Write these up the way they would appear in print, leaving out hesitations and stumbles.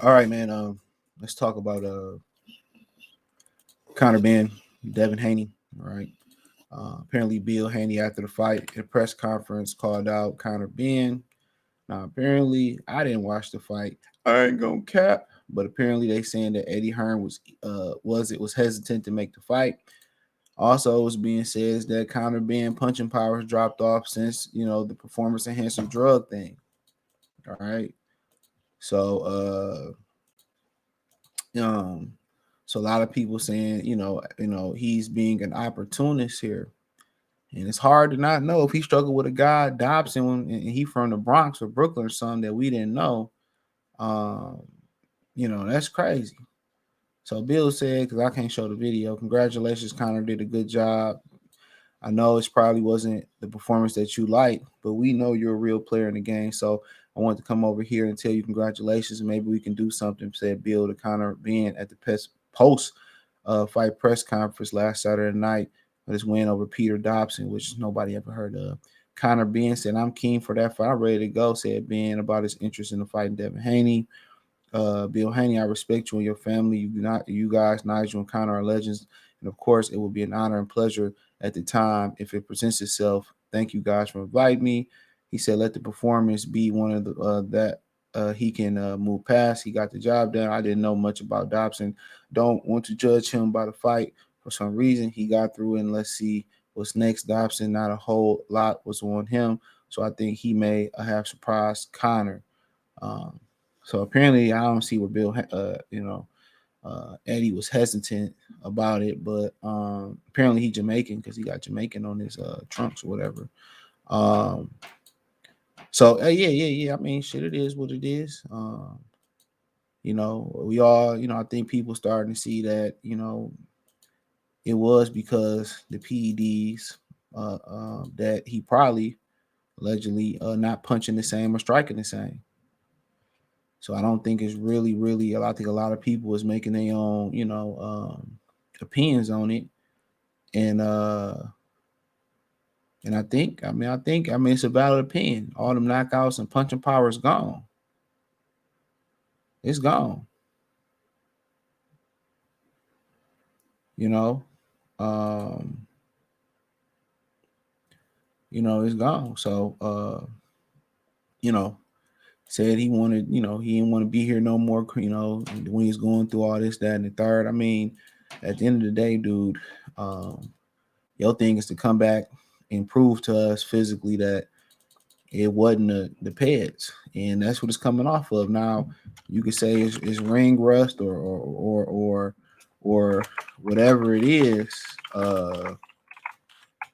All right, man. Let's talk about Conor Benn, Devin Haney. All right. Apparently, Bill Haney after the fight in a press conference called out Conor Benn. Now, apparently, I didn't watch the fight. I ain't gonna cap, but apparently they saying that Eddie Hearn was hesitant to make the fight. Also, it was being said that Conor Benn punching powers dropped off since the performance enhancing drug thing. All right. So so a lot of people saying, he's being an opportunist here. And it's hard to not know if he struggled with a guy, Dobson, and he from the Bronx or Brooklyn or something that we didn't know. Um, that's crazy. So Bill said, because I can't show the video, congratulations, Conor did a good job. I know it probably wasn't the performance that you like, but we know you're a real player in the game. So I want to come over here and tell you congratulations, and maybe we can do something, said Bill to Conor Benn at the post fight press conference last Saturday night with his win over Peter Dobson, which nobody ever heard of. Conor Benn said, I'm keen for that fight. I'm ready to go, said Benn about his interest in the fight in Devin Haney. Bill Haney, I respect you and your family. You guys, Nigel and Conor, are legends. And of course, it will be an honor and pleasure at the time if it presents itself. Thank you guys for inviting me. He said, let the performance be one of the that he can move past. He got the job done. I didn't know much about Dobson. Don't want to judge him by the fight. For some reason, he got through, and let's see what's next. Dobson, not a whole lot was on him. So I think he may have surprised Conor. So apparently, I don't see where Bill, Eddie was hesitant about it, but apparently he Jamaican because he got Jamaican on his trunks or whatever. So yeah. I mean, shit, it is what it is. We all, I think people starting to see that, it was because the PEDs that he probably allegedly not punching the same or striking the same. So I don't think it's really. I think a lot of people is making their own, opinions on it, and I think, it's a valid opinion. All them knockouts and punching power is gone. It's gone. Um, it's gone. So, said he wanted, he didn't want to be here no more. When he's going through all this, that, and the third. I mean, at the end of the day, dude, your thing is to come back and prove to us physically that it wasn't the peds, and that's what it's coming off of. Now, you could say it's ring rust or whatever it is,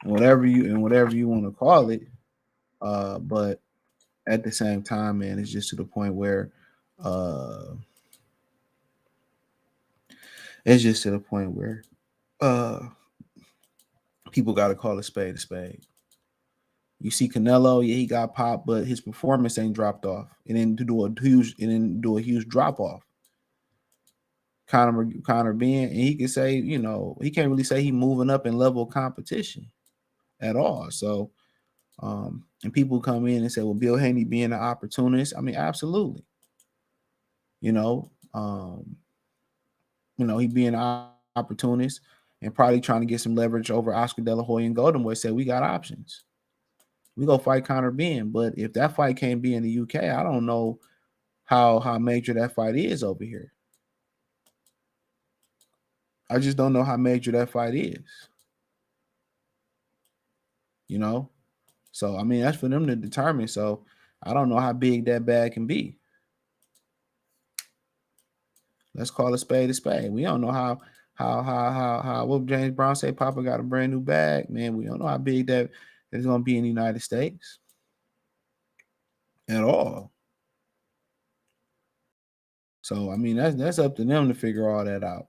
whatever you want to call it. But at the same time, man, it's just to the point where uh, uh, people got to call a spade a spade. You see Canelo, yeah, he got popped, but his performance ain't dropped off. It didn't do a huge drop off. Conor Benn, and he can say, he can't really say he moving up in level of competition at all. So, and people come in and say, well, Bill Haney being an opportunist. I mean, absolutely. You know, um, he being an opportunist and probably trying to get some leverage over Oscar De La Hoya and Golden Boy. Said we got options. We go fight Conor Benn, but if that fight can't be in the UK, I don't know how major that fight is over here. I just don't know how major that fight is. So I mean that's for them to determine. So I don't know how big that bag can be. Let's call a spade a spade. We don't know how what James Brown say Papa got a brand new bag, man. We don't know how big that is gonna be in the United States at all. So I mean that's up to them to figure all that out.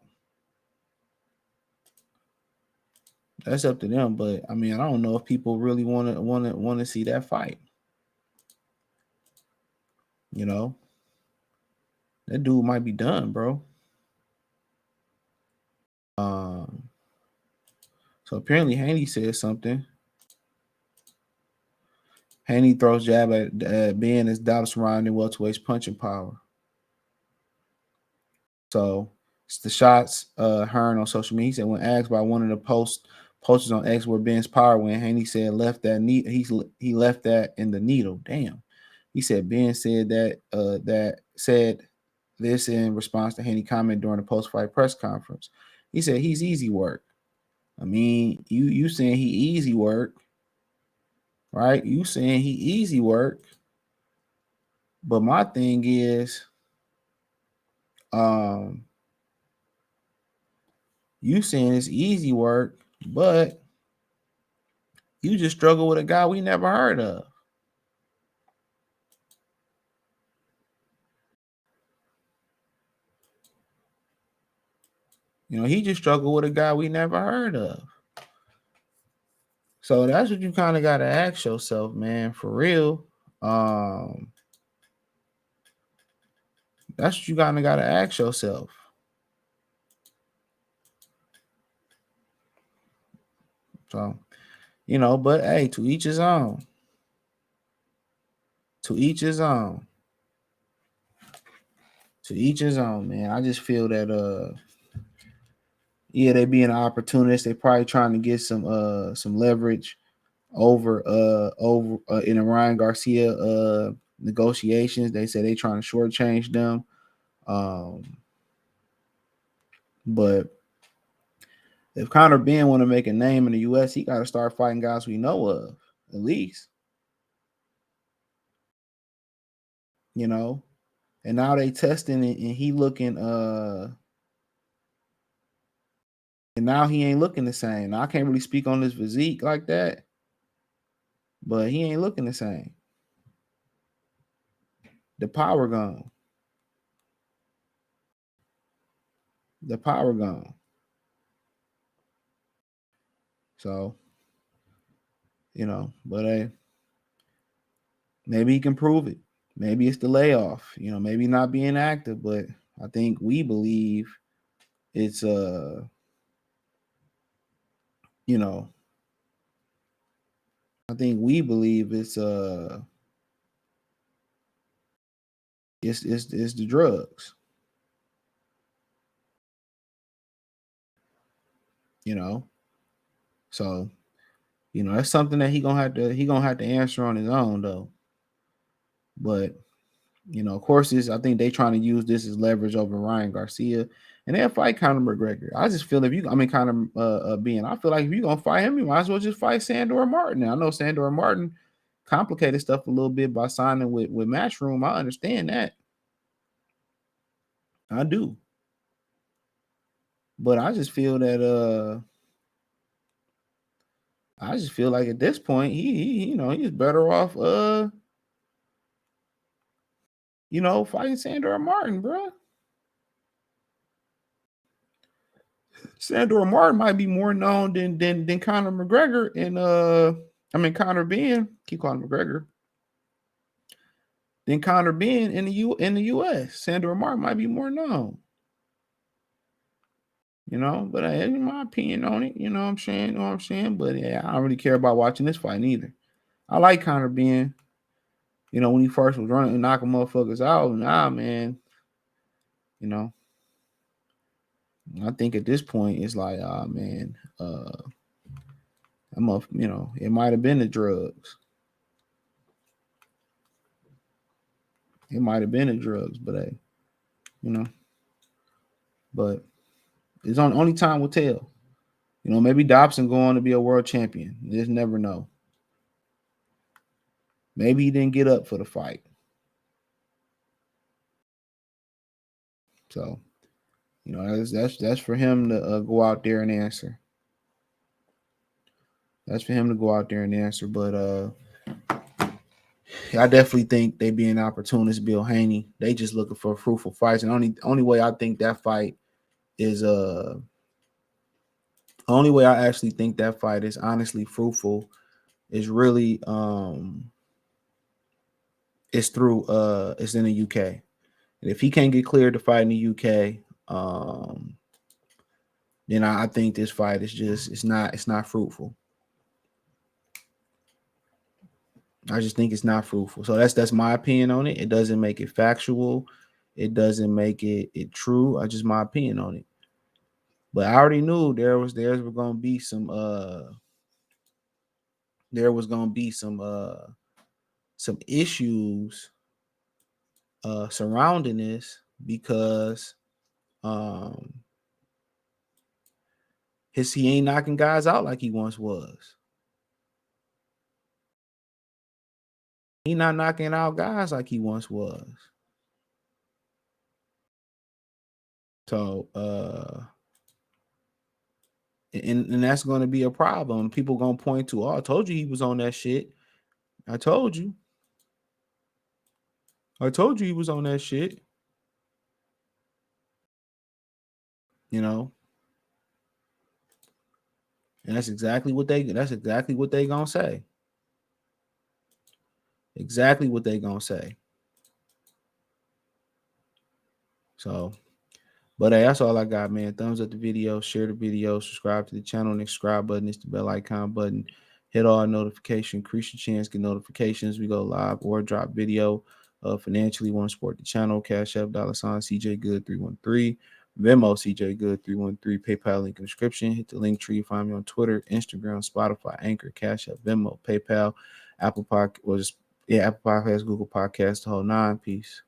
That's up to them. But I mean, I don't know if people really want to see that fight. That dude might be done, bro. Um, so apparently Haney said something. Haney throws jab at Benn as doubts surrounding welterweight's punching power. So it's the shots Hearn on social media. He said when asked by one of the posters on X where Benn's power went, Haney said left that he left that in the needle. Damn. He said Ben said that said this in response to Haney comment during the post-fight press conference. He said he's easy work. I mean, you saying he easy work, right? You saying he easy work. But my thing is, you saying it's easy work, but you just struggle with a guy we never heard of. You know, he just struggled with a guy we never heard of. So that's what you kind of got to ask yourself, man, for real. That's what you kind of got to ask yourself. So, you know, but hey, to each his own. To each his own. To each his own, man. I just feel that yeah, they being an opportunist. They probably trying to get some leverage over in the Ryan Garcia negotiations. They say they trying to shortchange them. But if Conor Benn want to make a name in the US, he got to start fighting guys we know of, at least. You know, and now they testing it, and he looking and now he ain't looking the same. Now I can't really speak on his physique like that, but he ain't looking the same. The power gone. The power gone. So, you know, but maybe he can prove it. Maybe it's the layoff. You know, maybe not being active, but I think we believe it's you know, I think we believe it's it's the drugs. You know, so you know that's something that he gonna have to answer on his own though. But you know, of course, I think they trying to use this as leverage over Ryan Garcia, and they'll fight Conor McGregor. I just feel if you, I mean, Conor being, I feel like if you're gonna fight him, you might as well just fight Sandor Martin. Now, I know Sandor Martin complicated stuff a little bit by signing with Matchroom. I understand that, I do, but I just feel that I just feel like at this point he you know he's better off you know fighting Sandor Martin, bro. Sandor Martin might be more known than Conor McGregor and I mean Conor Benn, keep calling McGregor, than Conor Benn in the US. Sandor Martin might be more known, you know, but that's my opinion on it, you know what I'm saying? You know what I'm saying? But yeah, I don't really care about watching this fight either. I like Conor Benn, you know, when he first was running and knocking motherfuckers out. Nah, man, you know, I think at this point it's like, ah man, I'm a, you know, it might have been the drugs. It might have been the drugs, but hey, you know, but it's on only time will tell. You know, maybe Dobson going to be a world champion. You just never know. Maybe he didn't get up for the fight. So, you know, that's for him to go out there and answer. That's for him to go out there and answer. But I definitely think they being opportunists, Bill Haney. They just looking for fruitful fights. And only way I think that fight is only way I actually think that fight is honestly fruitful is really it's through it's in the UK. And if he can't get cleared to fight in the UK, then I think this fight is just it's not fruitful. I just think it's not fruitful. So that's my opinion on it. It doesn't make it factual. it doesn't make it true. I just my opinion on it. But I already knew there was gonna be some some issues surrounding this because um he ain't knocking guys out like he once was. He not knocking out guys like he once was. So and that's going to be a problem. People going to point to, oh, I told you he was on that shit. I told you. I told you he was on that shit. You know, and that's exactly what they gonna say. Exactly what they gonna say. So, but hey, that's all I got, man. Thumbs up the video, share the video, subscribe to the channel. Next subscribe button is the bell icon button. Hit all notification, increase your chance, get notifications. We go live or drop video. Financially, want to support the channel. Cash App, $ CJ Good 313. Venmo CJ Good 313. PayPal link in the description. Hit the link tree. Find me on Twitter, Instagram, Spotify, Anchor, Cash App, Venmo, PayPal, Apple Podcast, Apple Podcasts, Google Podcasts, the whole nine. Peace.